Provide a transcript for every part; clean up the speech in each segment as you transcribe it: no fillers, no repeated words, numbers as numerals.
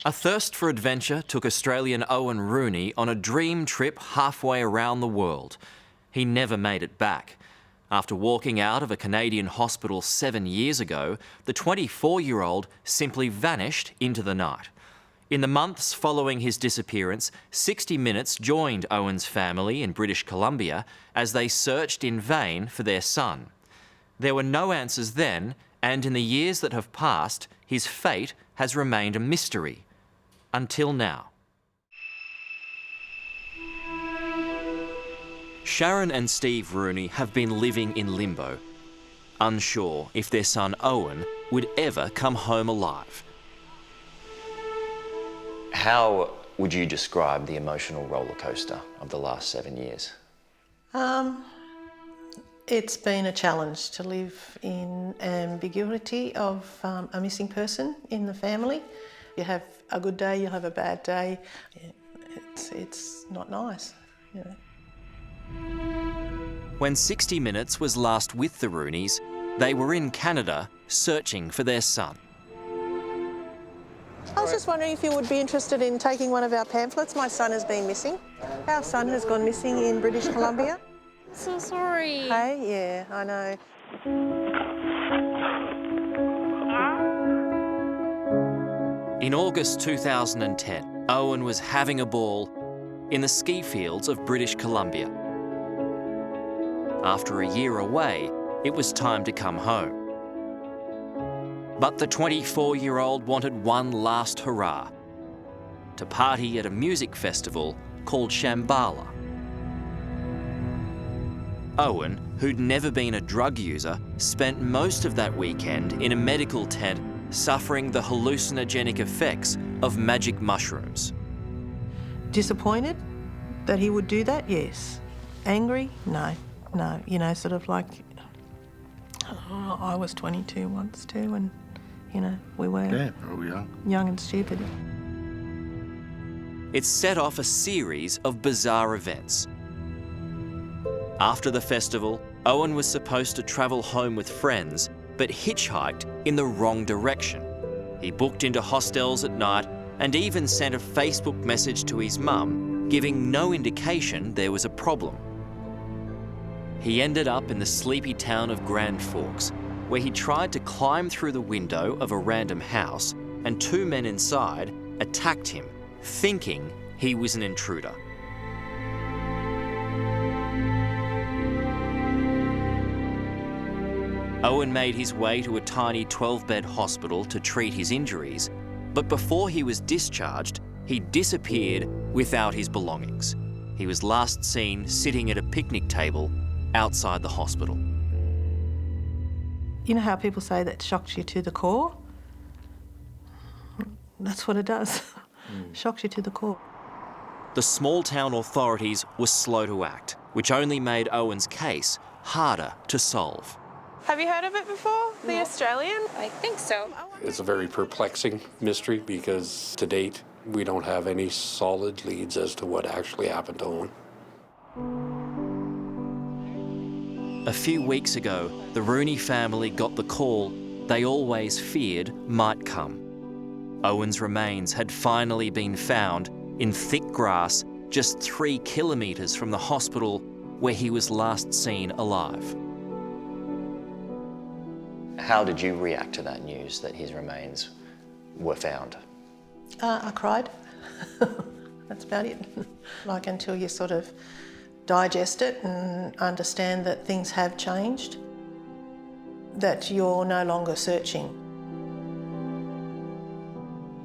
A thirst for adventure took Australian Owen Rooney on a dream trip halfway around the world. He never made it back. After walking out of a Canadian hospital 7 years ago, the 24-year-old simply vanished into the night. In the months following his disappearance, 60 Minutes joined Owen's family in British Columbia as they searched in vain for their son. There were no answers then, and in the years that have passed, his fate has remained a mystery. Until now. Sharon and Steve Rooney have been living in limbo, unsure if their son Owen would ever come home alive. How would you describe the emotional roller coaster of the last 7 years? It's been a challenge to live in ambiguity of a missing person in the family. You have a good day, you have a bad day. It's not nice, you know. When 60 Minutes was last with the Rooneys, they were in Canada searching for their son. I was just wondering if you would be interested in taking one of our pamphlets. My son has been missing. Our son has gone missing in British Columbia. So sorry. Hey, yeah, I know. In August 2010, Owen was having a ball in the ski fields of British Columbia. After a year away, it was time to come home. But the 24-year-old wanted one last hurrah, to party at a music festival called Shambhala. Owen, who'd never been a drug user, spent most of that weekend in a medical tent suffering the hallucinogenic effects of magic mushrooms. Disappointed that he would do that? Yes. Angry? No. You know, sort of like, I was 22 once too, and, you know, we were young and stupid. It set off a series of bizarre events. After the festival, Owen was supposed to travel home with friends, but hitchhiked in the wrong direction. He booked into hostels at night and even sent a Facebook message to his mum, giving no indication there was a problem. He ended up in the sleepy town of Grand Forks, where he tried to climb through the window of a random house, and two men inside attacked him, thinking he was an intruder. Owen made his way to a tiny 12-bed hospital to treat his injuries, but before he was discharged, he disappeared without his belongings. He was last seen sitting at a picnic table outside the hospital. You know how people say that shocks you to the core? That's what it does. Shocks you to the core. The small-town authorities were slow to act, which only made Owen's case harder to solve. Have you heard of it before, the Australian? I think so. It's a very perplexing mystery because to date we don't have any solid leads as to what actually happened to Owen. A few weeks ago, the Rooney family got the call they always feared might come. Owen's remains had finally been found in thick grass just 3 kilometres from the hospital where he was last seen alive. How did you react to that news that his remains were found? I cried. That's about it. Like, until you sort of digest it and understand that things have changed, that you're no longer searching.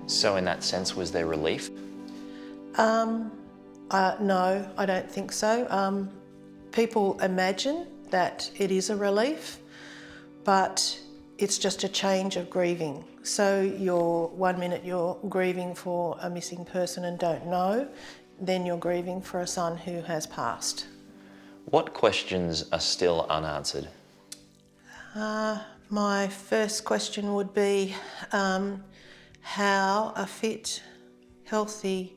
So in that sense, was there relief? No, I don't think so. People imagine that it is a relief, but it's just a change of grieving. So one minute you're grieving for a missing person and don't know, then you're grieving for a son who has passed. What questions are still unanswered? My first question would be how a fit, healthy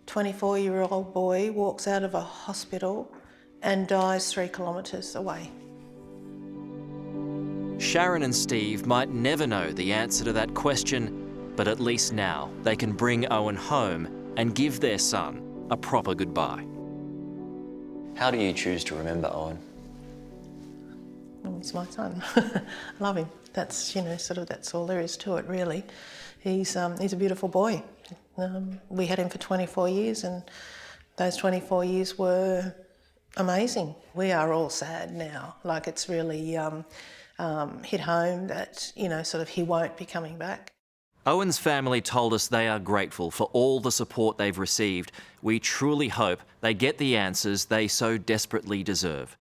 24-year-old boy walks out of a hospital and dies 3 kilometres away. Sharon and Steve might never know the answer to that question, But at least now they can bring Owen home and give their son a proper goodbye. How do you choose to remember Owen? He's my son. I love him. That's, you know, sort of that's all there is to it, really. He's a beautiful boy. We had him for 24 years, and those 24 years were amazing. We are all sad now. Like, it's really hit home that, you know, sort of he won't be coming back. Owen's family told us they are grateful for all the support they've received. We truly hope they get the answers they so desperately deserve.